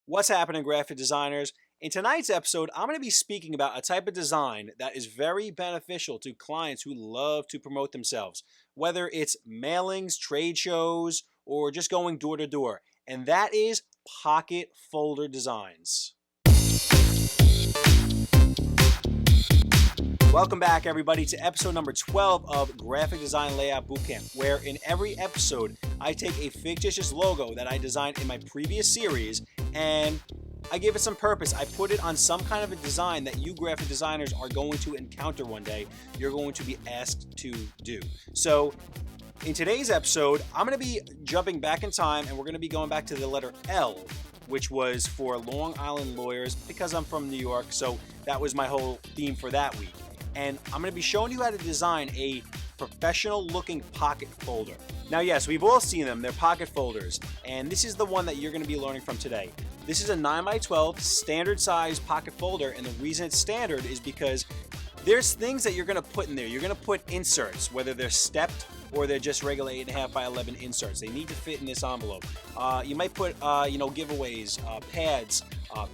What's happening, graphic designers? In tonight's episode, I'm going to be speaking about a type of design that is very beneficial to clients who love to promote themselves, whether it's mailings, trade shows, or just going door to door, and that is pocket folder designs. Welcome back, everybody, to episode number 12 of Graphic Design Layout Bootcamp, where in every episode I take a fictitious logo that I designed in my previous series and I give it some purpose. I put it on some kind of a design that you graphic designers are going to encounter one day. You're going to be asked to do. So in today's episode, I'm going to be jumping back in time and we're going to be going back to the letter L, which was for Long Island lawyers because I'm from New York. So that was my whole theme for that week. And I'm going to be showing you how to design a professional looking pocket folder. Now, yes, we've all seen them. They're pocket folders. And this is the one that you're going to be learning from today. This is a 9x12 standard size pocket folder. And the reason it's standard is because there's things that you're going to put in there. You're going to put inserts, whether they're stepped or they're just regular 8.5 by 11 inserts. They need to fit in this envelope. You might put, giveaways, pads,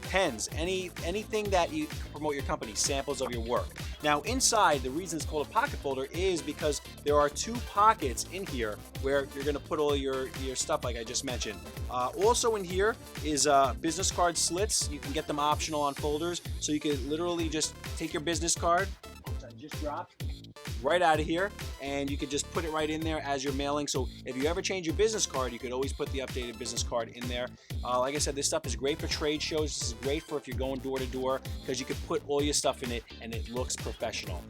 pens, anything that you promote your company, samples of your work. Now, inside, the reason it's called a pocket folder is because there are two pockets in here where you're going to put all your stuff, like I just mentioned. Also in here is business card slits. You can get them optional on folders, so you can literally just take your business card, which I just dropped, right out of here, and you could just put it right in there as you're mailing. So if you ever change your business card, you could always put the updated business card in there. Like I said, this stuff is great for trade shows. This is great for if you're going door to door because you can put all your stuff in it and it looks professional.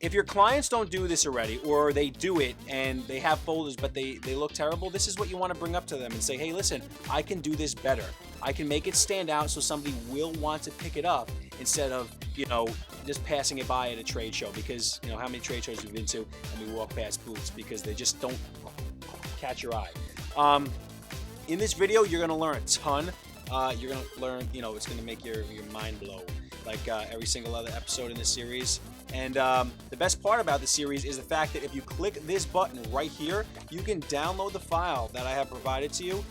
If your clients don't do this already, or they do it and they have folders but they look terrible, this is what you want to bring up to them and say, hey, listen, I can do this better. I can make it stand out so somebody will want to pick it up instead of, just passing it by at a trade show, because, how many trade shows we've been to and we walk past booths because they just don't catch your eye. In this video, you're going to learn a ton. You're going to learn, it's going to make your mind blow, like every single other episode in this series. And the best part about the series is the fact that if you click this button right here, you can download the file that I have provided to you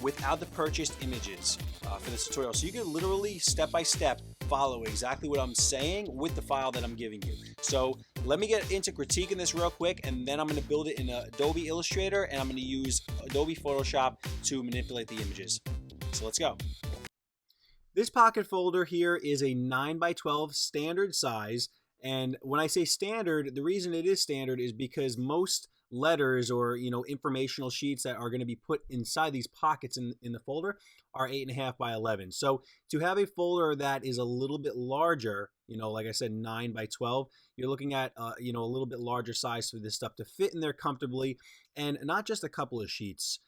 without the purchased images for this tutorial. So you can literally step by step follow exactly what I'm saying with the file that I'm giving you. So let me get into critiquing this real quick, and then I'm going to build it in Adobe Illustrator, and I'm going to use Adobe Photoshop to manipulate the images. So let's go. This pocket folder here is a 9x12 standard size. And when I say standard, the reason it is standard is because most letters or informational sheets that are going to be put inside these pockets in the folder are 8.5 by 11. So to have a folder that is a little bit larger, like I said, 9x12, you're looking at a little bit larger size for this stuff to fit in there comfortably, and not just a couple of sheets.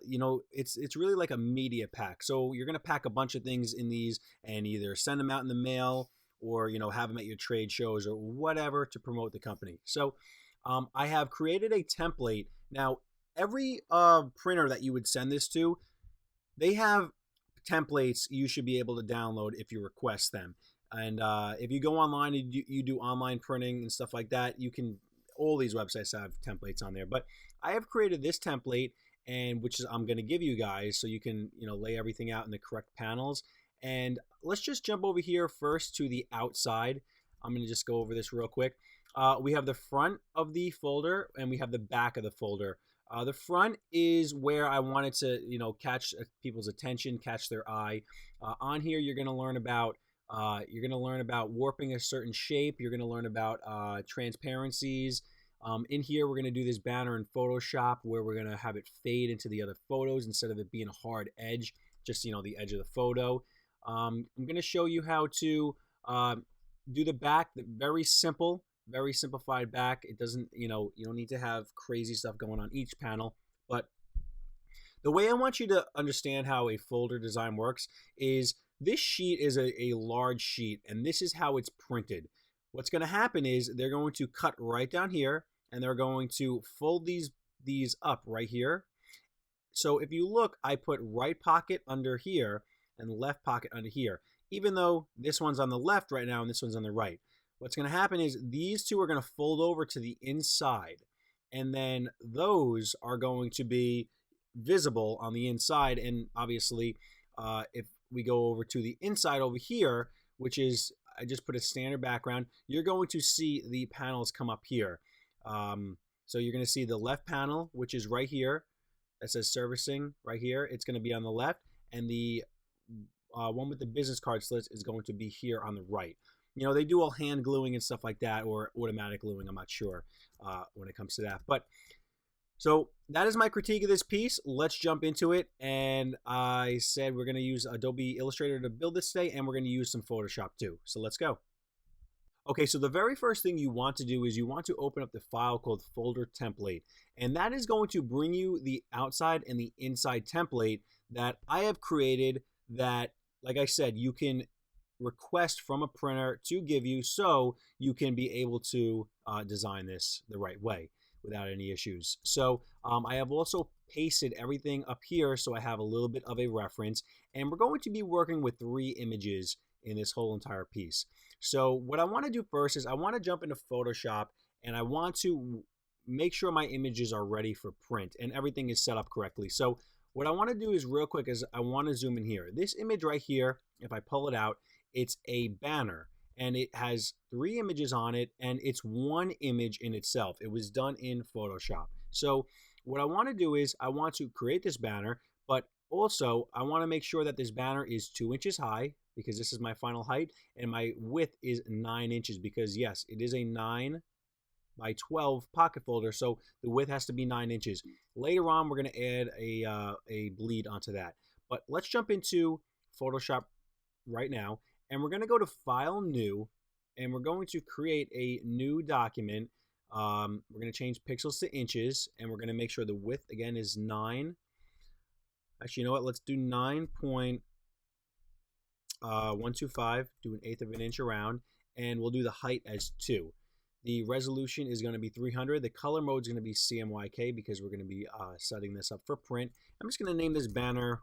It's really like a media pack. So you're going to pack a bunch of things in these and either send them out in the mail or have them at your trade shows or whatever to promote the company. So I have created a template. Now, every printer that you would send this to, they have templates you should be able to download if you request them. And if you go online and you do online printing and stuff like that, all these websites have templates on there. But I have created this template, and which is I'm going to give you guys so you can lay everything out in the correct panels. And let's just jump over here first to the outside. I'm going to just go over this real quick. We have the front of the folder and we have the back of the folder. The front is where I wanted to, catch people's attention, catch their eye. On here, you're going to learn about warping a certain shape. You're going to learn about transparencies. In here, we're going to do this banner in Photoshop where we're going to have it fade into the other photos instead of it being a hard edge, just the edge of the photo. I'm going to show you how to do the back. Very simple, very simplified back. It doesn't, you don't need to have crazy stuff going on each panel. But the way I want you to understand how a folder design works is this sheet is a large sheet, and this is how it's printed. What's going to happen is they're going to cut right down here, and they're going to fold these up right here. So if you look, I put right pocket under here and left pocket under here, even though this one's on the left right now and this one's on the right. What's going to happen is these two are going to fold over to the inside, and then those are going to be visible on the inside. And obviously, if we go over to the inside over here, which is, I just put a standard background, you're going to see the panels come up here. So you're going to see the left panel, which is right here, that says servicing right here. It's going to be on the left, and the one with the business card slits is going to be here on the right. You know, they do all hand gluing and stuff like that, or automatic gluing. I'm not sure when it comes to that. But so that is my critique of this piece. Let's jump into it. And I said we're going to use Adobe Illustrator to build this today, and we're going to use some Photoshop too. So let's go. Okay, so the very first thing you want to do is you want to open up the file called folder template, and that is going to bring you the outside and the inside template that I have created that, like I said, you can request from a printer to give you so you can be able to design this the right way without any issues. So I have also pasted everything up here so I have a little bit of a reference, and we're going to be working with 3 images in this whole entire piece. So what I want to do first is I want to jump into Photoshop, and I want to make sure my images are ready for print and everything is set up correctly. So what I want to do is real quick is I want to zoom in here. This image right here, if I pull it out, it's a banner, and it has 3 images on it, and it's one image in itself. It was done in Photoshop. So what I want to do is I want to create this banner, but also I want to make sure that this banner is 2 inches high, because this is my final height, and my width is 9 inches, because yes, it is a 9 by 12 pocket folder, so the width has to be 9 inches. Later on, we're going to add a bleed onto that. But let's jump into Photoshop right now, and we're going to go to File, New, and we're going to create a new document. We're going to change pixels to inches, and we're going to make sure the width, again, is 9. Actually, you know what? Let's do 9.125, do 1/8 of an inch around, and we'll do the height as 2. The resolution is going to be 300. The color mode is going to be CMYK because we're going to be setting this up for print. I'm just going to name this banner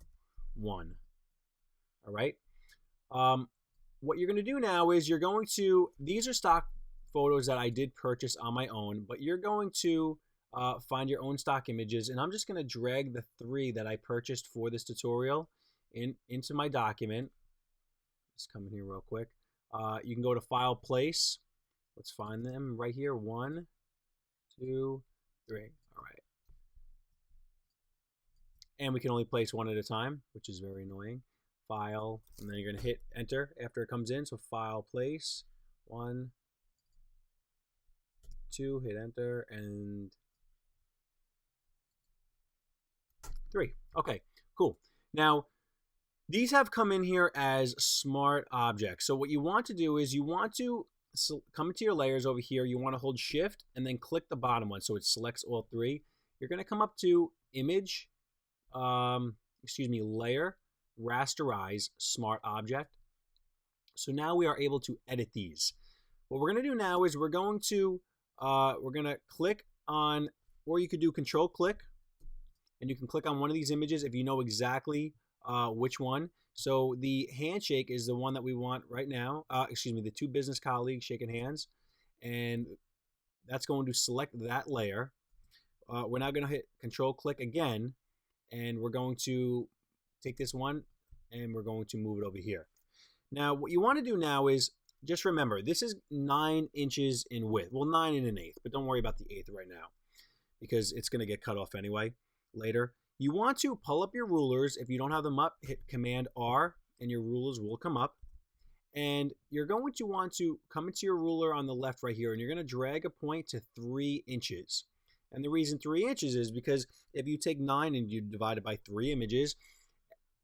1. All right. What you're going to do now is you're going to, these are stock photos that I did purchase on my own, but you're going to find your own stock images, and I'm just going to drag the 3 that I purchased for this tutorial into my document. Let's come in here real quick. You can go to File, Place. Let's find them right here. 1, 2, 3. All right. And we can only place 1 at a time, which is very annoying. File, and then you're going to hit Enter after it comes in. So File, Place, 1, 2, hit Enter, and 3. Okay, cool. Now, these have come in here as smart objects. So what you want to do is you want to come into your layers over here. You want to hold Shift and then click the bottom one so it selects all 3. You're going to come up to Image, Layer, Rasterize, Smart Object. So now we are able to edit these. What we're going to do now is we're going to click on, or you could do Control Click, and you can click on one of these images if you know exactly which one. So the handshake is the one that we want right now. The 2 business colleagues shaking hands, and that's going to select that layer. We're now going to hit Control Click again, and we're going to take this one and we're going to move it over here. Now what you want to do now is just remember this is 9 inches in width. Well, 9 and 1/8, but don't worry about the 1/8 right now because it's going to get cut off anyway later. You want to pull up your rulers. If you don't have them up, hit Command R and your rulers will come up. And you're going to want to come into your ruler on the left right here, and you're going to drag a point to 3 inches. And the reason 3 inches is because if you take 9 and you divide it by 3 images,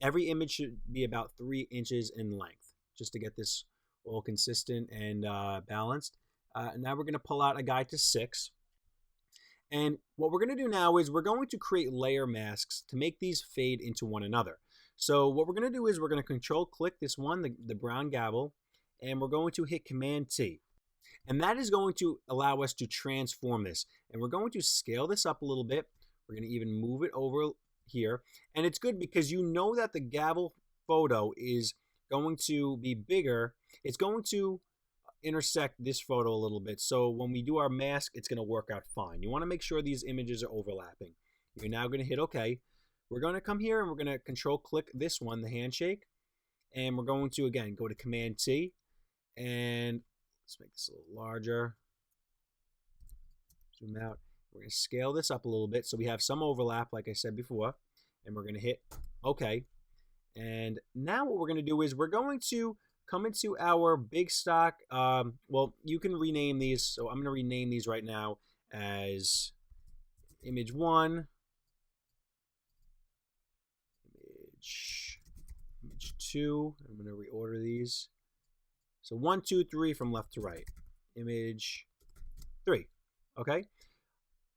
every image should be about 3 inches in length, just to get this all consistent and balanced. Now we're going to pull out a guide to 6. And what we're going to do now is we're going to create layer masks to make these fade into one another. So what we're going to do is we're going to Control Click this one, the brown gavel, and we're going to hit Command T. And that is going to allow us to transform this. And we're going to scale this up a little bit. We're going to even move it over here. And it's good because you know that the gavel photo is going to be bigger. It's going to intersect this photo a little bit. So when we do our mask, it's going to work out fine. You want to make sure these images are overlapping. You're now going to hit OK. we're going to come here and we're going to control click this one, the handshake. And we're going to, again, go to Command T. And let's make this a little larger. Zoom out. We're going to scale this up a little bit so we have some overlap, like I said before. And we're going to hit OK. And now what we're going to do is we're going to come into our big stock. Well, you can rename these. So I'm going to rename these right now as Image 1, Image 2. I'm going to reorder these. So 1, 2, 3 from left to right. Image 3. Okay.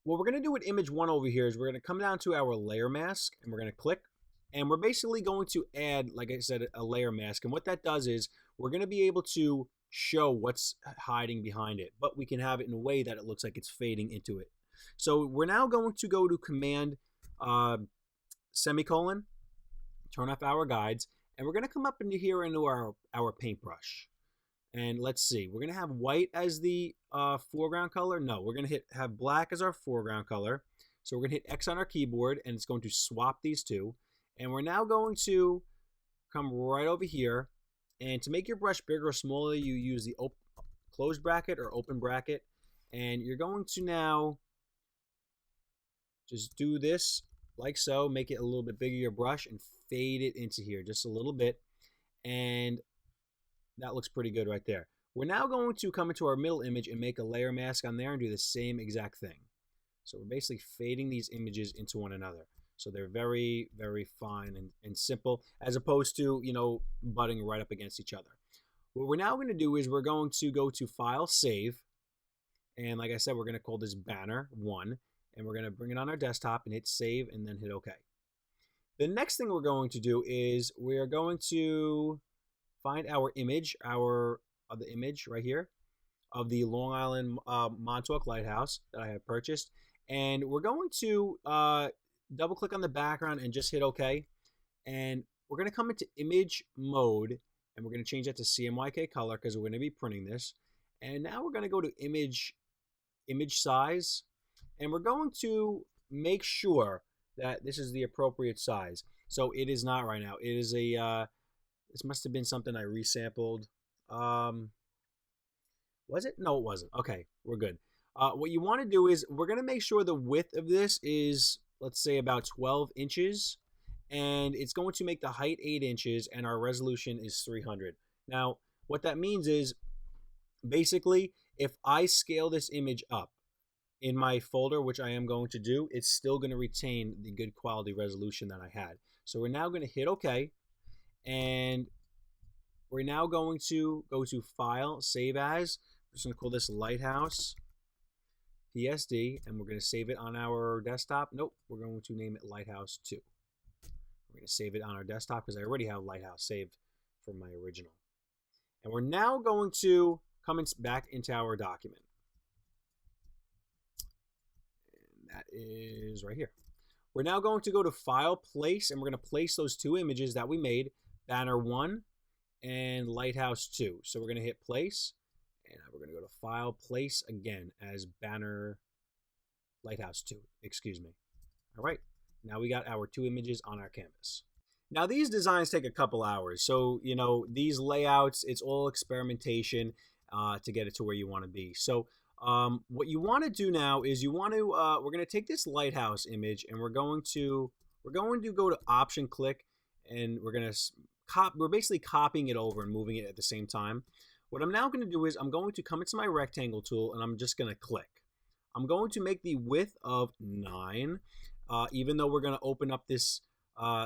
What we're going to do with Image 1 over here is we're going to come down to our layer mask and we're going to click. And we're basically going to add, like I said, a layer mask. And what that does is we're going to be able to show what's hiding behind it. But we can have it in a way that it looks like it's fading into it. So we're now going to go to Command semicolon, turn off our guides. And we're going to come up into here into our paintbrush. And let's see, we're going to have white as the foreground color. No, we're going to have black as our foreground color. So we're going to hit X on our keyboard, and it's going to swap these two. And we're now going to come right over here. And to make your brush bigger or smaller, you use the closed bracket or open bracket. And you're going to now just do this like so. Make it a little bit bigger, your brush, and fade it into here just a little bit. And that looks pretty good right there. We're now going to come into our middle image and make a layer mask on there and do the same exact thing. So we're basically fading these images into one another. So they're very, very fine and simple, as opposed to, you know, butting right up against each other. What we're now going to do is we're going to go to File, Save. And like I said, we're going to call this Banner 1. And we're going to bring it on our desktop and hit Save and then hit OK. The next thing we're going to do is we're going to find our image, the image right here of the Long Island Montauk Lighthouse that I have purchased. And we're going to double click on the background and just hit OK. And we're going to come into image mode and we're going to change that to CMYK color because we're going to be printing this. And now we're going to go to image size, and we're going to make sure that this is the appropriate size. So it is not right now. It is a this must have been something I resampled. Was it? No, it wasn't. Okay, we're good. What you want to do is we're going to make sure the width of this is, let's say, about 12 inches. And it's going to make the height 8 inches, and our resolution is 300. Now, what that means is, basically, if I scale this image up in my folder, which I am going to do, it's still going to retain the good quality resolution that I had. So we're now going to hit OK. And we're now going to go to File, Save As. We're just going to call this Lighthouse PSD, and we're going to save it on our desktop. Nope, we're going to name it Lighthouse 2. We're going to save it on our desktop because I already have Lighthouse saved from my original. And we're now going to come back into our document. And that is right here. We're now going to go to File, Place, and we're going to place those two images that we made, Banner 1 and Lighthouse 2. So we're going to hit Place, and we're going to go to File, Place again as Banner Lighthouse 2. Excuse me. All right. Now we got our two images on our canvas. Now these designs take a couple hours. So, you know, these layouts, it's all experimentation to get it to where you want to be. So what you want to do now is you want to, we're going to take this lighthouse image and we're going to go to Option, click, and we're basically copying it over and moving it at the same time. What I'm now going to do is I'm going to come into my rectangle tool and I'm just going to click. I'm going to make the width of 9. Even though we're going to open up this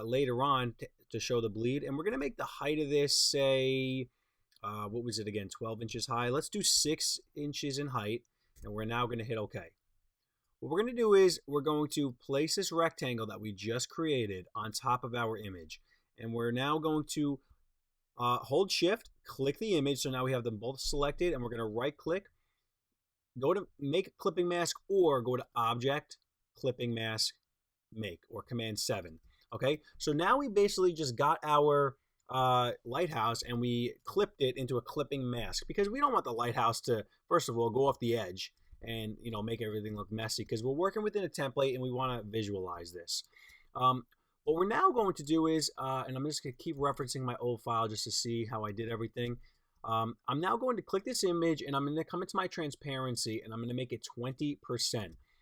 later on to show the bleed. And we're going to make the height of this, say, what was it again, 12 inches high. Let's do 6 inches in height, and we're now going to hit OK. What we're going to do is we're going to place this rectangle that we just created on top of our image. And we're now going to hold Shift, click the image. So now we have them both selected, and we're going to right-click, go to Make a Clipping Mask, or go to Object, Clipping Mask, Make, or Command 7. Okay, so now we basically just got our lighthouse and we clipped it into a clipping mask because we don't want the lighthouse to, first of all, go off the edge and, you know, make everything look messy because we're working within a template and we want to visualize this. What we're now going to do is, and I'm just going to keep referencing my old file just to see how I did everything. I'm now going to click this image and I'm going to come into my transparency and I'm going to make it 20%.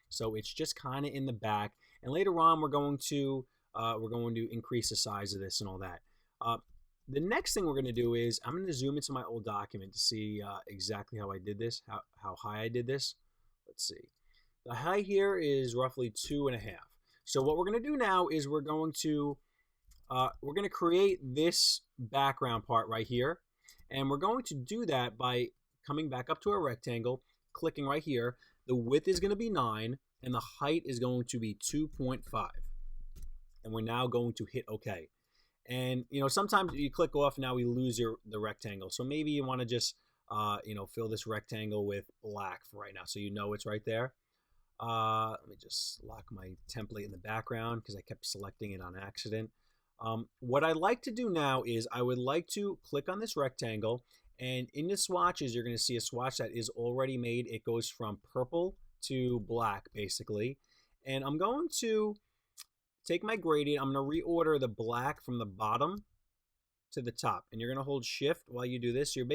So it's just kind of in the back. And later on, we're going to increase the size of this and all that. The next thing we're going to do is I'm going to zoom into my old document to see exactly how I did this, how high I did this. Let's see. The height here is roughly 2.5. So what we're going to do now is we're going to create this background part right here. And we're going to do that by coming back up to our rectangle, clicking right here. The width is going to be 9 and the height is going to be 2.5. And we're now going to hit OK. And sometimes you click off, now we lose the rectangle. So maybe you want to just fill this rectangle with black for right now, so it's right there. Let me just lock my template in the background because I kept selecting it on accident. What I like to do now is I would like to click on this rectangle, and in the swatches you're going to see a swatch that is already made. It goes from purple to black basically, and I'm going to take my gradient. I'm going to reorder the black from the bottom to the top, and you're going to hold shift while you do this. You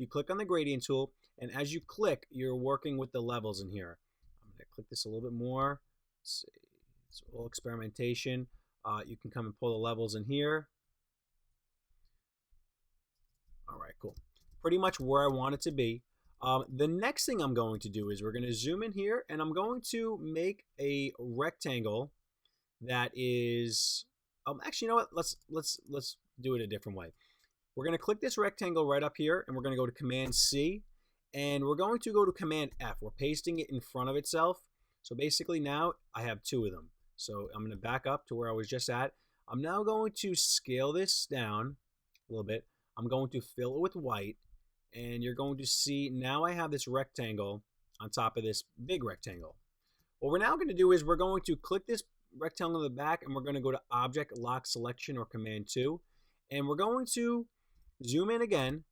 click on the gradient tool, and as you click, you're working with the levels in here. I'm going to click this a little bit more. Let's see. It's all experimentation. You can come and pull the levels in here. All right, cool. Pretty much where I want it to be. The next thing I'm going to do is we're going to zoom in here, and I'm going to make a rectangle that is actually, you know what? Let's do it a different way. We're going to click this rectangle right up here, and we're going to go to Command C, and we're going to go to Command F. We're pasting it in front of itself. So basically now I have 2 of them. So I'm going to back up to where I was just at. I'm now going to scale this down a little bit. I'm going to fill it with white, and you're going to see now I have this rectangle on top of this big rectangle. What we're now going to do is we're going to click this rectangle in the back, and we're going to go to Object Lock Selection or Command 2, and we're going to zoom in again,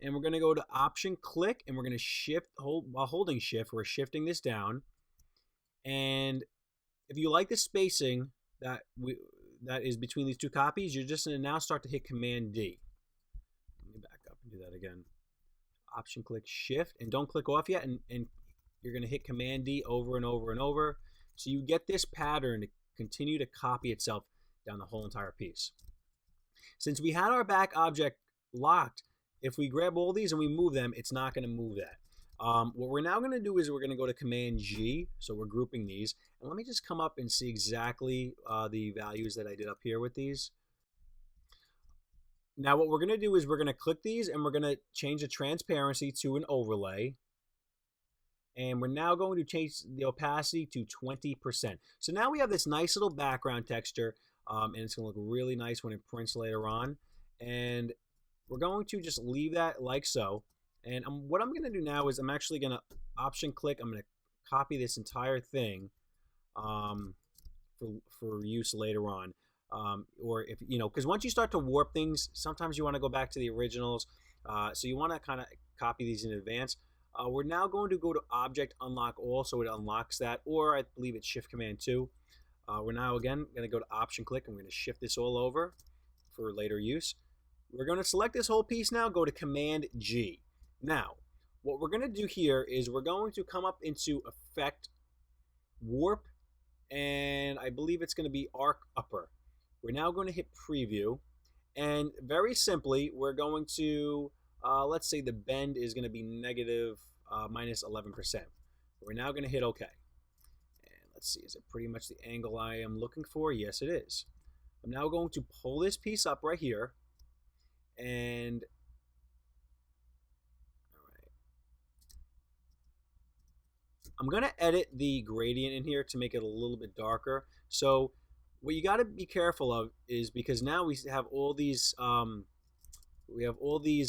and we're going to go to Option Click, and we're going to while holding shift, we're shifting this down. And if you like the spacing that is between these 2 copies, you're just going to now start to hit Command D. Let me back up and do that again. Option click shift, and don't click off yet, and you're going to hit Command D over and over and over. So you get this pattern to continue to copy itself down the whole entire piece. Since we had our back object locked, if we grab all these and we move them, it's not going to move that. What we're now going to do is we're going to go to Command G, so we're grouping these. And let me just come up and see exactly the values that I did up here with these. Now what we're going to do is we're going to click these, and we're going to change the transparency to an overlay. And we're now going to change the opacity to 20%. So now we have this nice little background texture, and it's going to look really nice when it prints later on. And we're going to just leave that like so. And what I'm going to do now is I'm actually going to option click. I'm going to copy this entire thing for use later on. Or if because once you start to warp things, sometimes you want to go back to the originals. So you want to kind of copy these in advance. We're now going to go to Object Unlock All, so it unlocks that, or I believe it's Shift Command 2. We're now again going to go to Option Click, and we're going to shift this all over for later use. We're going to select this whole piece now, go to Command G. Now, what we're going to do here is we're going to come up into Effect, Warp, and I believe it's going to be Arc Upper. We're now going to hit Preview, and very simply, we're going to, let's say the bend is going to be negative minus 11%. We're now going to hit OK. And let's see, is it pretty much the angle I am looking for? Yes, it is. I'm now going to pull this piece up right here, and I'm going to edit the gradient in here to make it a little bit darker. So what you got to be careful of is, because now we have all these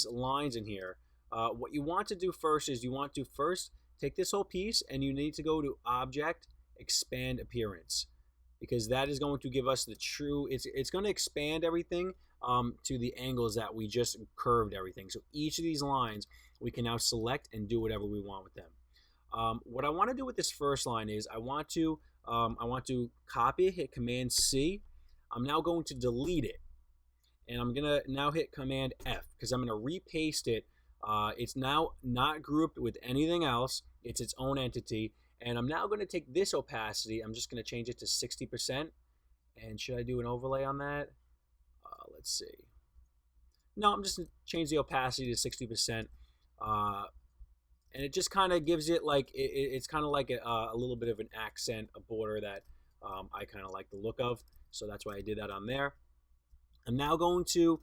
lines in here. What you want to do first is you want to first take this whole piece, and you need to go to Object, Expand Appearance, because that is going to give us the true, it's going to expand everything to the angles that we just curved everything. So each of these lines we can now select and do whatever we want with them. What I want to do with this first line is I want to copy it, hit Command C. I'm now going to delete it. And I'm going to now hit Command F because I'm going to repaste it. It's now not grouped with anything else. It's its own entity. And I'm now going to take this opacity. I'm just going to change it to 60%. And should I do an overlay on that? Let's see. No, I'm just going to change the opacity to 60%. And it just kind of gives it like, it's kind of like a little bit of an accent, a border that I kind of like the look of. So that's why I did that on there. I'm now going to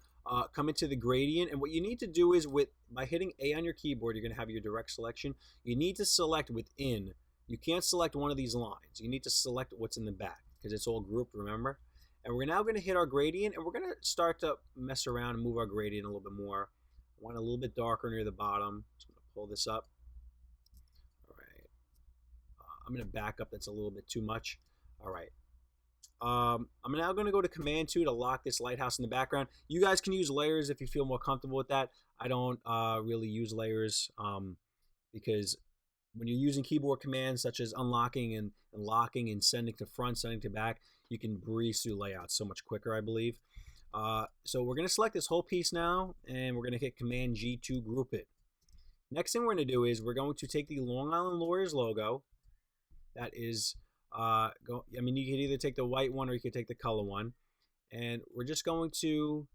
come into the gradient, and what you need to do is by hitting A on your keyboard, you're going to have your direct selection. You need to select within. You can't select one of these lines. You need to select what's in the back because it's all grouped, remember? And we're now going to hit our gradient, and we're going to start to mess around and move our gradient a little bit more. I want it a little bit darker near the bottom, so I'm going to pull this up. All right. I'm going to back up. That's a little bit too much. All right. I'm now going to go to Command 2 to lock this lighthouse in the background. You guys can use layers if you feel more comfortable with that. I don't really use layers because when you're using keyboard commands such as unlocking and locking and sending to front, sending to back, you can breeze through layouts so much quicker, I believe. So we're going to select this whole piece now, and we're going to hit Command G to group it. Next thing we're going to do is we're going to take the Long Island Lawyers logo. That is... I mean, you could either take the white one or you could take the color one, and we're just going to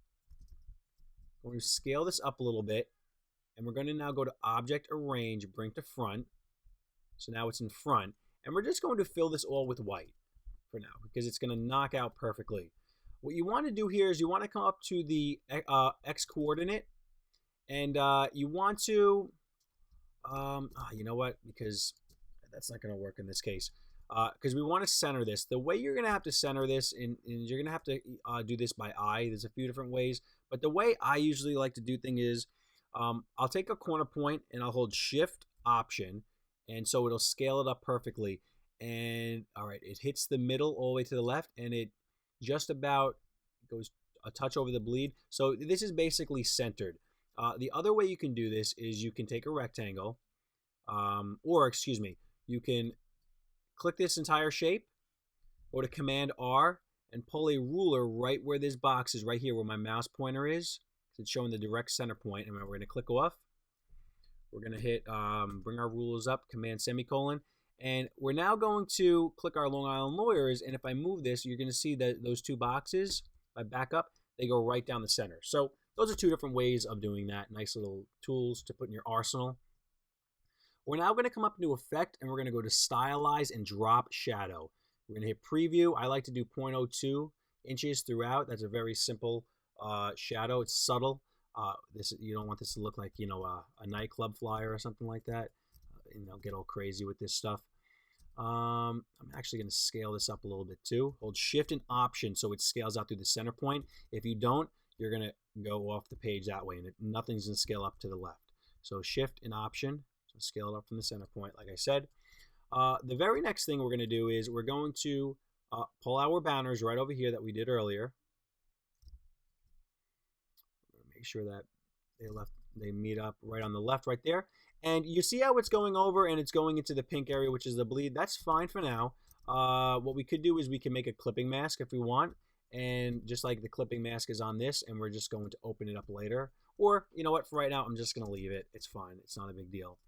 scale this up a little bit, and we're going to now go to Object, Arrange, Bring to Front. So now it's in front, and we're just going to fill this all with white for now because it's going to knock out perfectly. What you want to do here is you want to come up to the X coordinate, and you want to, you know what? Because that's not going to work in this case. Because we want to center this. The way you're going to have to center this, and you're going to have to do this by eye. There's a few different ways. But the way I usually like to do things is I'll take a corner point and I'll hold Shift Option. And so it'll scale it up perfectly. And all right, it hits the middle all the way to the left. And it just about goes a touch over the bleed. So this is basically centered. The other way you can do this is you can take a rectangle. You can click this entire shape, go to Command R, and pull a ruler right where this box is, right here where my mouse pointer is. It's showing the direct center point, and we're going to click off. We're going to hit bring our rulers up, Command semicolon, and we're now going to click our Long Island Lawyers, and if I move this, you're going to see that those two boxes, if I back up, they go right down the center. So those are two different ways of doing that. Nice little tools to put in your arsenal. We're now going to come up into Effect, and we're going to go to Stylize and Drop Shadow. We're going to hit Preview. I like to do 0.02 inches throughout. That's a very simple shadow. It's subtle. You don't want this to look like, you know, a nightclub flyer or something like that. Get all crazy with this stuff. I'm actually going to scale this up a little bit too. Hold Shift and Option so it scales out through the center point. If you don't, you're going to go off the page that way, and nothing's going to scale up to the left. So Shift and Option. So scale it up from the center point, like I said. The very next thing we're going to do is we're going to pull our banners right over here that we did earlier. Make sure that they meet up right on the left right there. And you see how it's going over and it's going into the pink area, which is the bleed. That's fine for now. What we could do is we can make a clipping mask if we want. And just like the clipping mask is on this, and we're just going to open it up later. Or, you know what, for right now, I'm just going to leave it. It's fine. It's not a big deal.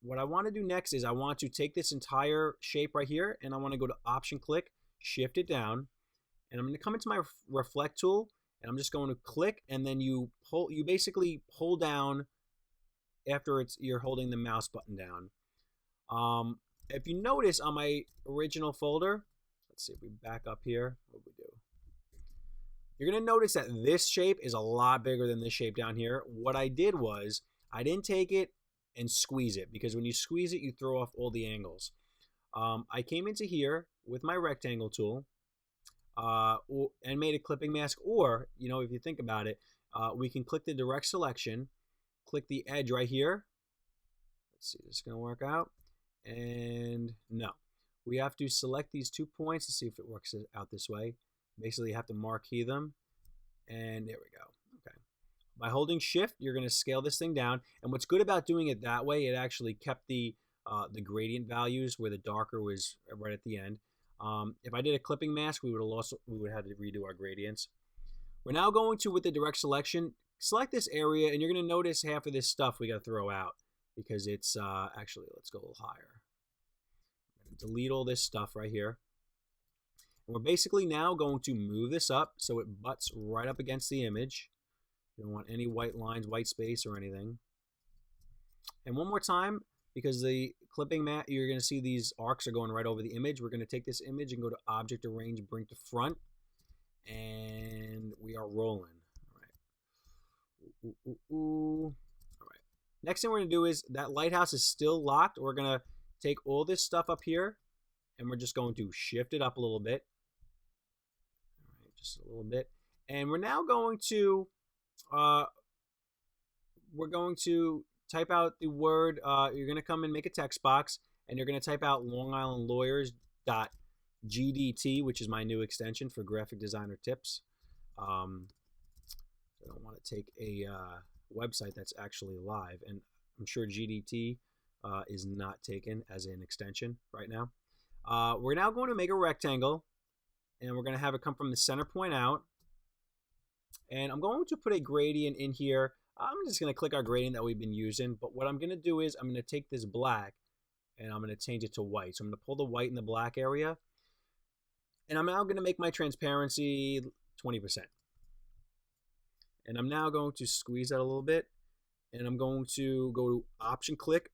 What I want to do next is I want to take this entire shape right here, and I want to go to Option Click, Shift it down, and I'm going to come into my Reflect tool, and I'm just going to click, and then you basically pull down after you're holding the mouse button down. If you notice on my original folder, let's see if we back up here, what we do. You're going to notice that this shape is a lot bigger than this shape down here. What I did was I didn't take it and squeeze it, because when you squeeze it, you throw off all the angles. I came into here with my rectangle tool and made a clipping mask, or, you know, if you think about it, we can click the direct selection, click the edge right here. Let's see, this is going to work out. And no, we have to select these 2 points to see if it works out this way. Basically, you have to marquee them, and there we go. Okay. By holding Shift, you're going to scale this thing down. And what's good about doing it that way, it actually kept the gradient values where the darker was right at the end. If I did a clipping mask, we would have to redo our gradients. We're now going to, with the direct selection, select this area, and you're going to notice half of this stuff we got to throw out because it's actually, let's go a little higher. I'm going to delete all this stuff right here. And we're basically now going to move this up so it butts right up against the image. You don't want any white lines, white space, or anything. And one more time, because the clipping mat, you're going to see these arcs are going right over the image. We're going to take this image and go to Object, Arrange, Bring to Front. And we are rolling. All right. All right. Next thing we're going to do is, that lighthouse is still locked. We're going to take all this stuff up here, and we're just going to shift it up a little bit. All right, just a little bit. And we're now going to, type out the word, you're going to come and make a text box, and you're going to type out Long Island Lawyers.gdt, which is my new extension for graphic designer tips. I don't want to take a website that's actually live, and I'm sure GDT is not taken as an extension right now. We're now going to make a rectangle, and we're going to have it come from the center point out. And I'm going to put a gradient in here. I'm just going to click our gradient that we've been using. But what I'm going to do is I'm going to take this black and I'm going to change it to white. So I'm going to pull the white in the black area. And I'm now going to make my transparency 20%. And I'm now going to squeeze that a little bit. And I'm going to go to Option, click,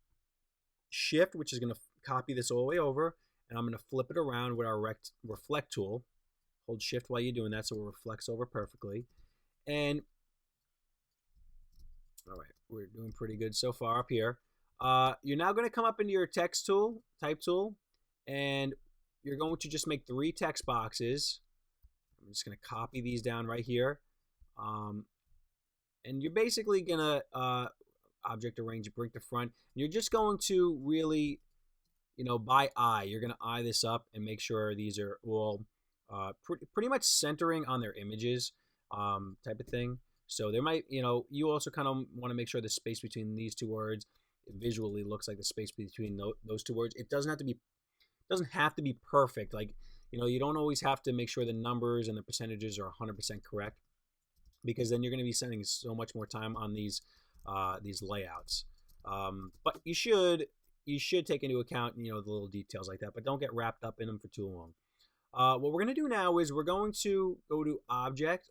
Shift, which is going to copy this all the way over. And I'm going to flip it around with our Reflect tool. Hold Shift while you're doing that so it reflects over perfectly. And all right, we're doing pretty good so far up here. You're now going to come up into your text tool, type tool, and you're going to just make 3 text boxes. I'm just going to copy these down right here. And you're basically going to Object, Arrange, Bring to Front. And you're just going to really, by eye, you're going to eye this up and make sure these are all pretty much centering on their images type of thing. So there might, you also kind of want to make sure the space between these 2 words visually looks like the space between those 2 words. It doesn't have to be perfect. Like, you don't always have to make sure the numbers and the percentages are 100% correct, because then you're going to be spending so much more time on these layouts. But you should take into account, the little details like that, but don't get wrapped up in them for too long. What we're going to do now is we're going to go to Object,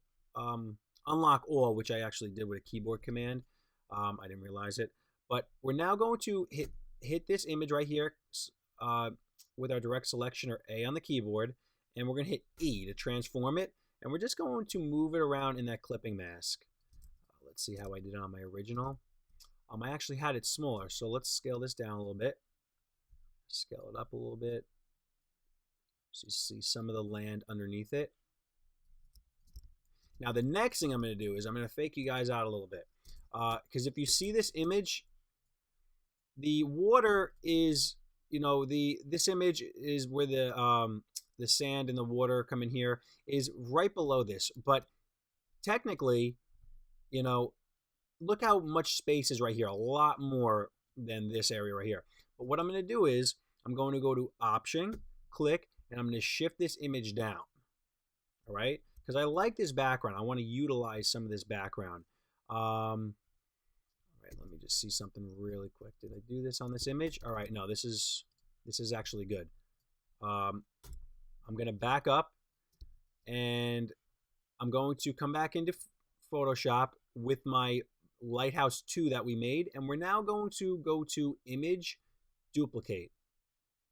Unlock All, which I actually did with a keyboard command. I didn't realize it. But we're now going to hit this image right here with our direct selection, or A on the keyboard, and we're going to hit E to transform it. And we're just going to move it around in that clipping mask. Let's see how I did it on my original. I actually had it smaller, so let's scale this down a little bit. Scale it up a little bit. So you see some of the land underneath it. Now the next thing I'm going to do is I'm going to fake you guys out a little bit. Because if you see this image, the water is, this image is where the sand and the water come in here is right below this. But technically, look how much space is right here. A lot more than this area right here. But what I'm going to do is I'm going to go to Option, click, and I'm going to shift this image down. All right? Because I like this background. I want to utilize some of this background. All right, let me just see something really quick. Did I do this on this image? All right, no, this is actually good. I'm going to back up, and I'm going to come back into Photoshop with my Lighthouse 2 that we made, and we're now going to go to Image, Duplicate.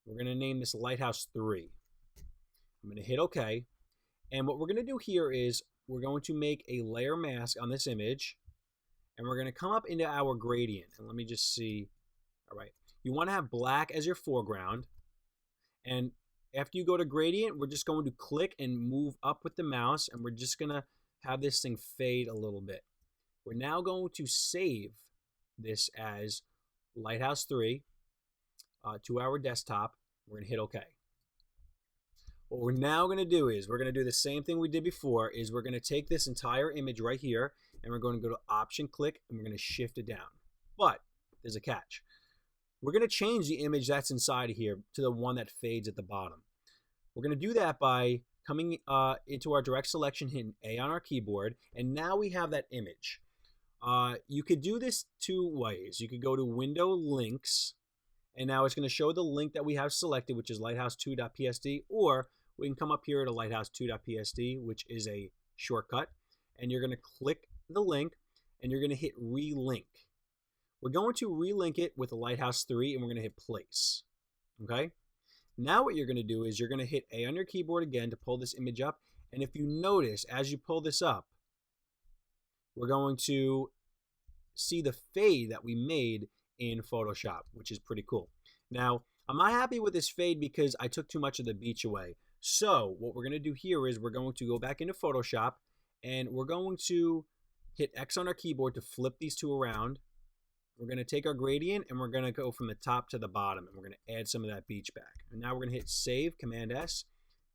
We're going to name this Lighthouse 3. I'm going to hit OK. And what we're going to do here is we're going to make a layer mask on this image, and we're going to come up into our gradient. And let me just see. All right. You want to have black as your foreground. And after you go to gradient, we're just going to click and move up with the mouse, and we're just going to have this thing fade a little bit. We're now going to save this as Lighthouse 3 to our desktop. We're going to hit OK. What we're now going to do is we're going to do the same thing we did before. Is we're going to take this entire image right here, and we're going to go to Option, click, and we're going to shift it down. But there's a catch. We're going to change the image that's inside of here to the one that fades at the bottom. We're going to do that by coming into our direct selection, hitting A on our keyboard, and now we have that image. You could do this two ways. You could go to Window Links, and now it's going to show the link that we have selected, which is lighthouse2.psd, or we can come up here to lighthouse2.psd, which is a shortcut, and you're going to click the link, and you're going to hit Relink. We're going to relink it with a Lighthouse 3, and we're going to hit Place. Okay? Now what you're going to do is you're going to hit A on your keyboard again to pull this image up, and if you notice, as you pull this up, we're going to see the fade that we made in Photoshop, which is pretty cool. Now, I'm not happy with this fade because I took too much of the beach away. So what we're going to do here is we're going to go back into Photoshop, and we're going to hit X on our keyboard to flip these two around. We're going to take our gradient, and we're going to go from the top to the bottom, and we're going to add some of that beach back. And now we're going to hit Save, Command S,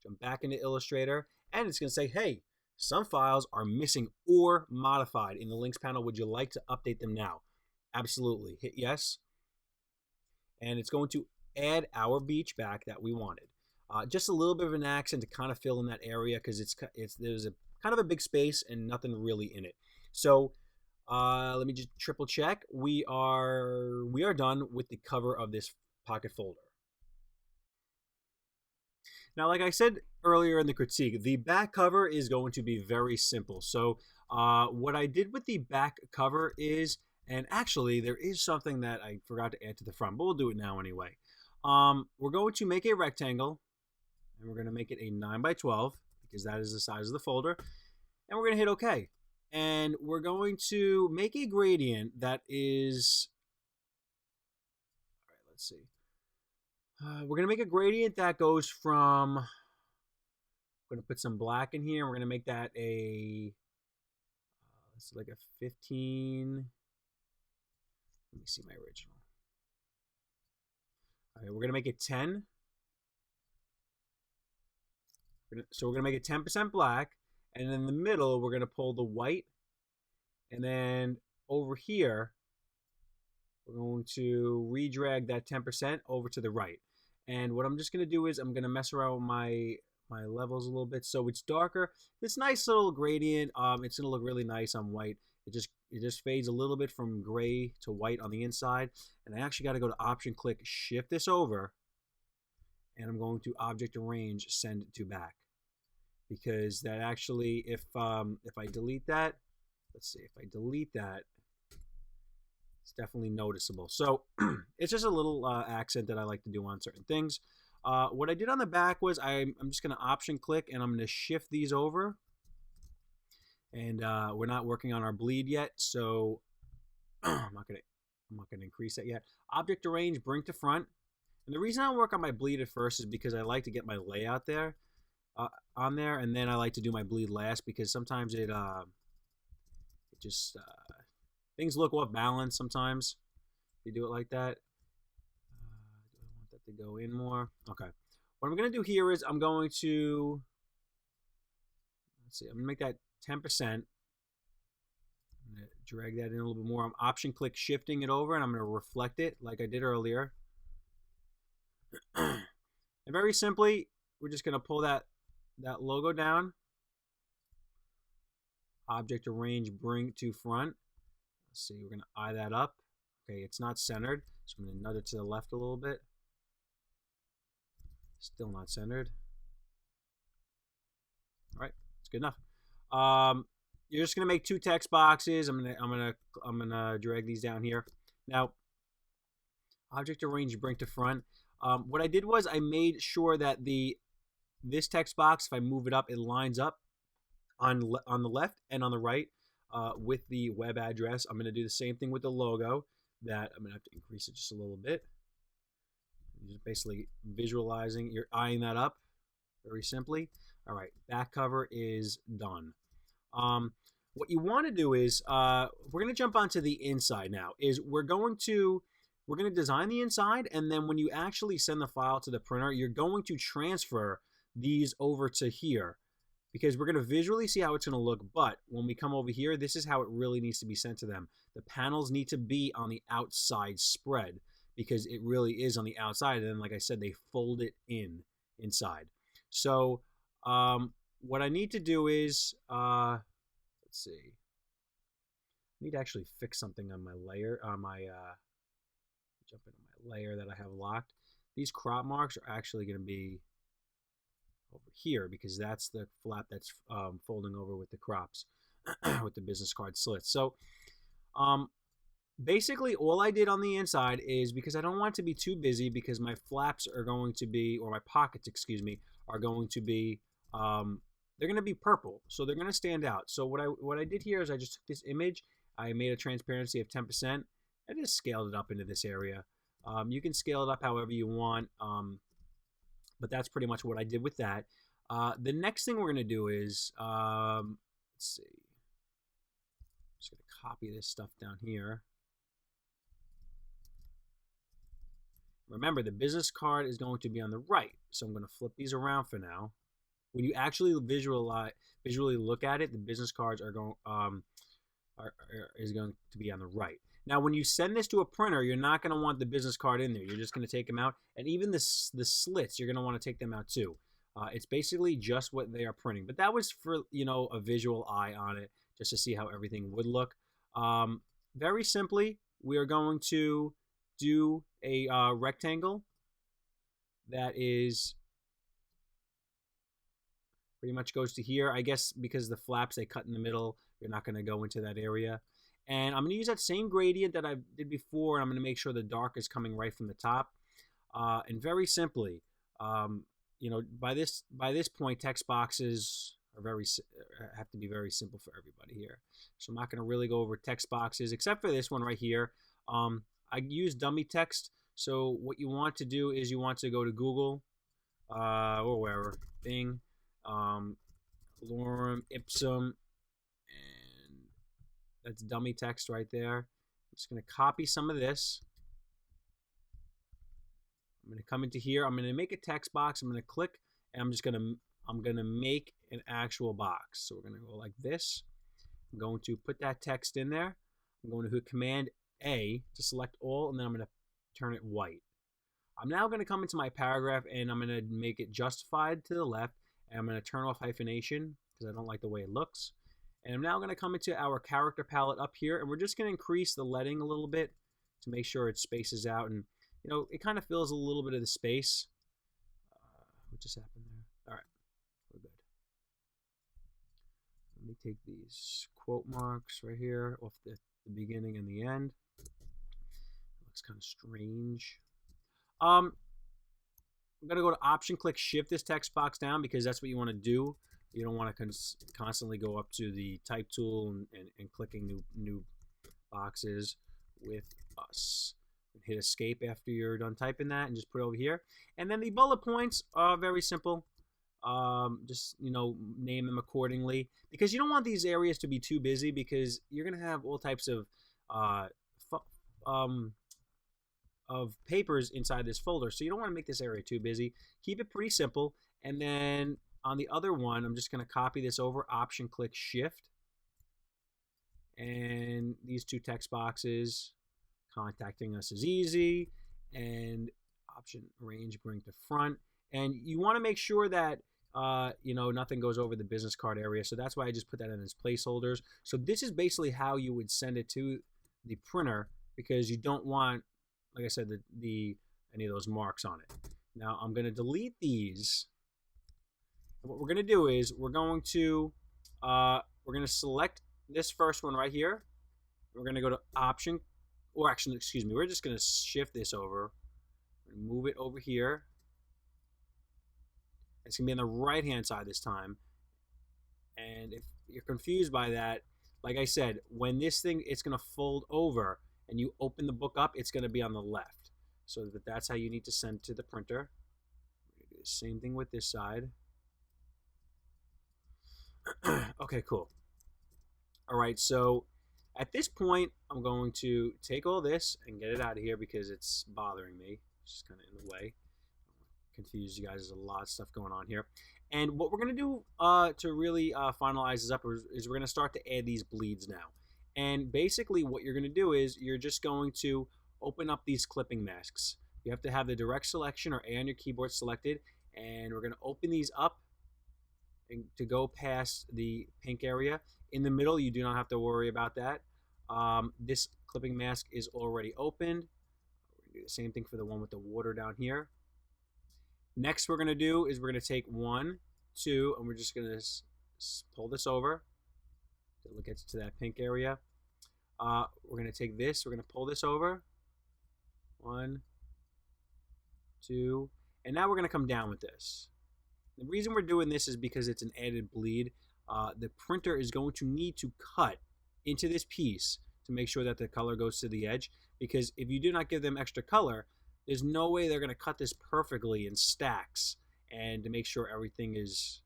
jump back into Illustrator, and it's going to say, hey, some files are missing or modified in the links panel. Would you like to update them now? Absolutely. Hit yes. And it's going to add our beach back that we wanted. Just a little bit of an accent to kind of fill in that area because there's a kind of a big space and nothing really in it. So let me just triple check. We are done with the cover of this pocket folder. Now, like I said earlier in the critique, the back cover is going to be very simple. So what I did with the back cover is, and actually there is something that I forgot to add to the front, but we'll do it now anyway. We're going to make a rectangle, and we're going to make it a 9x12 because that is the size of the folder, and we're going to hit OK. And we're going to make a gradient that is, all right, let's see. We're going to make a gradient that goes from, I'm going to put some black in here. We're going to make that a, it's like a 15. Let me see my original. All right, we're going to make it 10. So we're going to make it 10% black. And in the middle, we're going to pull the white. And then over here, we're going to redrag that 10% over to the right. And what I'm just going to do is I'm going to mess around with my levels a little bit so it's darker. This nice little gradient, it's going to look really nice on white. It just fades a little bit from gray to white on the inside. And I actually got to go to Option, click, shift this over. And I'm going to Object Arrange, send to back. Because that actually, if I delete that, let's see, if I delete that, it's definitely noticeable. So it's just a little accent that I like to do on certain things. What I did on the back was I'm just going to Option click, and I'm going to shift these over. And we're not working on our bleed yet, so I'm not going to increase that yet. Object Arrange, bring to front. And the reason I work on my bleed at first is because I like to get my layout there. On there, and then I like to do my bleed last because sometimes it just things look off balance sometimes if you do it like that. Do I want that to go in more? Okay. What I'm going to do here is I'm going to, let's see, I'm going to make that 10%. I'm going to drag that in a little bit more. I'm Option click shifting it over, and I'm going to reflect it like I did earlier. And very simply, we're just going to pull that logo down, Object Arrange, bring to front. Let's see, we're going to eye that up. Okay, it's not centered, so I'm going to nudge it to the left a little bit. Still not centered. All right, it's good enough. You're just going to make two text boxes. I'm gonna drag these down here. Now, Object Arrange, bring to front. What I did was I made sure that this text box, if I move it up, it lines up on the left and on the right with the web address. I'm going to do the same thing with the logo. That I'm going to have to increase it just a little bit. Just basically visualizing, you're eyeing that up very simply. All right, back cover is done. What you want to do is we're going to jump onto the inside now. We're going to design the inside, and then when you actually send the file to the printer, you're going to transfer these over to here because we're going to visually see how it's going to look. But when we come over here, this is how it really needs to be sent to them. The panels need to be on the outside spread because it really is on the outside. And then, like I said, they fold it inside. So what I need to do is, let's see, I need to actually fix something on my layer, on my, jump into my layer that I have locked. These crop marks are actually going to be over here because that's the flap that's folding over with the crops, with the business card slits. So basically all I did on the inside is, because I don't want it to be too busy, because my flaps are going to be, or my pockets, excuse me, are going to be, they're going to be purple, so they're going to stand out. So what I did here is I just took this image, I made a transparency of 10%, I just scaled it up into this area. You can scale it up however you want, but that's pretty much what I did with that. The next thing we're going to do is, let's see, I'm just going to copy this stuff down here. Remember, the business card is going to be on the right, so I'm going to flip these around for now. When you actually visually look at it, the business cards are going is going to be on the right. Now, when you send this to a printer, you're not going to want the business card in there. You're just going to take them out, and even the slits, you're going to want to take them out too. It's basically just what they are printing, but that was for, you know, a visual eye on it, just to see how everything would look. Very simply, we are going to do a rectangle that is pretty much goes to here. I guess because the flaps, they cut in the middle, you're not going to go into that area. And I'm going to use that same gradient that I did before, and I'm going to make sure the dark is coming right from the top. And very simply, you know, by this point, text boxes are have to be very simple for everybody here. So I'm not going to really go over text boxes, except for this one right here. I use dummy text. So what you want to do is you want to go to Google or wherever, Bing, lorem ipsum, and that's dummy text right there. I'm just going to copy some of this. I'm going to come into here. I'm going to make a text box. I'm going to click, and I'm going to make an actual box. So we're going to go like this. I'm going to put that text in there. I'm going to hit Command A to select all, and then I'm going to turn it white. I'm now going to come into my paragraph, and I'm going to make it justified to the left, and I'm going to turn off hyphenation because I don't like the way it looks. And I'm now going to come into our character palette up here, and we're just going to increase the leading a little bit to make sure it spaces out, and you know, it kind of fills a little bit of the space. What just happened there? All right, we're good. Let me take these quote marks right here off the beginning and the end. It looks kind of strange. I'm going to go to Option, click Shift this text box down because that's what you want to do. You don't want to constantly go up to the Type tool and clicking new boxes with us. Hit Escape after you're done typing that and just put it over here. And then the bullet points are very simple. Just, you know, name them accordingly because you don't want these areas to be too busy because you're going to have all types of papers inside this folder. So you don't want to make this area too busy. Keep it pretty simple. And then on the other one, I'm just going to copy this over, Option, click Shift. And these two text boxes, contacting us is easy, and Option, arrange, bring to front. And you want to make sure that you know, nothing goes over the business card area. So that's why I just put that in as placeholders. So this is basically how you would send it to the printer because you don't want, like I said, any of those marks on it. Now I'm going to delete these. And what we're going to do is we're going to select this first one right here. We're going to go to Option, or actually, excuse me, we're just going to shift this over. Move it over here. It's going to be on the right-hand side this time. And if you're confused by that, like I said, when this thing, it's going to fold over and you open the book up, it's going to be on the left. So that's how you need to send to the printer. Do the same thing with this side. Okay, cool. All right, so at this point, I'm going to take all this and get it out of here because it's bothering me. It's just kind of in the way. Confuse you guys. There's a lot of stuff going on here. And what we're going to do to really finalize this up is we're going to start to add these bleeds now. And basically what you're going to do is you're just going to open up these clipping masks. You have to have the direct selection or A on your keyboard selected. And we're going to open these up and to go past the pink area. In the middle, you do not have to worry about that. This clipping mask is already opened. We're going to do the same thing for the one with the water down here. Next, we're going to do is we're going to take 1, 2, and we're just going to pull this over till it gets to that pink area. We're going to take this, we're going to pull this over. 1, 2, and now we're going to come down with this. The reason we're doing this is because it's an added bleed. The printer is going to need to cut into this piece to make sure that the color goes to the edge, because if you do not give them extra color, there's no way they're going to cut this perfectly in stacks and to make sure everything is,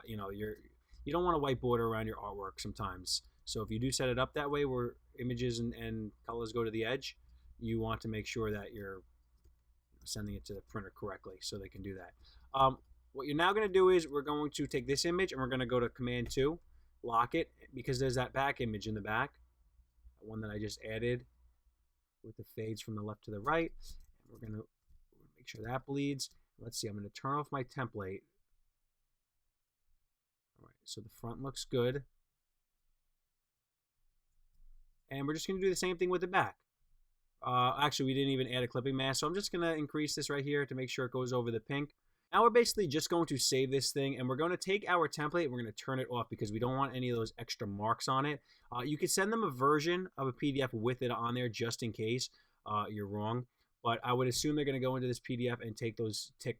you don't want a white border around your artwork sometimes. So if you do set it up that way where images and colors go to the edge, you want to make sure that you're sending it to the printer correctly so they can do that. What you're now going to do is we're going to take this image and we're going to go to Command 2, lock it, because there's that back image in the back, the one that I just added with the fades from the left to the right. And we're going to make sure that bleeds. Let's see, I'm going to turn off my template. All right, so the front looks good. And we're just going to do the same thing with the back. Actually, we didn't even add a clipping mask, so I'm just going to increase this right here to make sure it goes over the pink. Now we're basically just going to save this thing, and we're going to take our template and we're going to turn it off because we don't want any of those extra marks on it. You could send them a version of a PDF with it on there just in case you're wrong, but I would assume they're going to go into this PDF and take those tick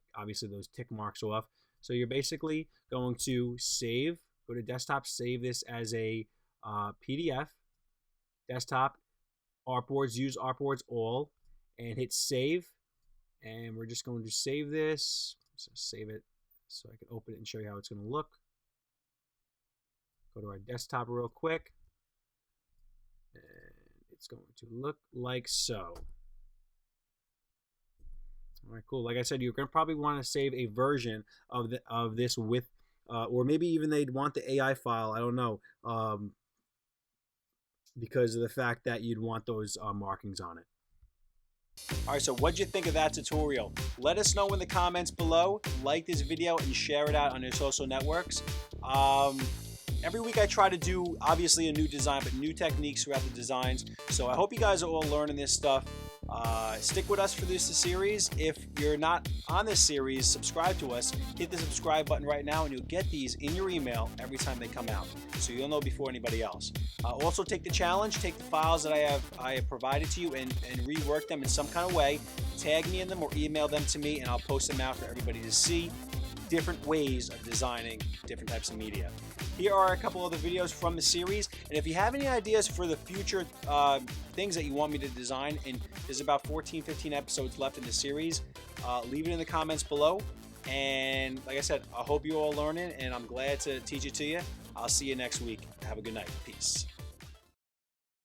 marks off. So you're basically going to save, go to desktop, save this as a PDF, desktop, artboards, use artboards all, and hit save. And we're just going to save this. So save it so I can open it and show you how it's going to look. Go to our desktop real quick. And it's going to look like so. All right, cool. Like I said, you're going to probably want to save a version of this with, or maybe even they'd want the AI file. I don't know, because of the fact that you'd want those markings on it. All right, so what'd you think of that tutorial? Let us know in the comments below. Like this video and share it out on your social networks. Every week I try to do, obviously, a new design, but new techniques throughout the designs. So I hope you guys are all learning this stuff. Stick with us for this series. If you're not on this series, subscribe to us. Hit the subscribe button right now and you'll get these in your email every time they come out, so you'll know before anybody else. Also take the challenge, take the files that I have provided to you and rework them in some kind of way. Tag me in them or email them to me and I'll post them out for everybody to see. Different ways of designing different types of media. Here are a couple of the videos from the series, and if you have any ideas for the future things that you want me to design, and there's about 14-15 episodes left in the series, leave it in the comments below. And like I said, I hope you all learn it, and I'm glad to teach it to you. I'll see you next week. Have a good night. Peace.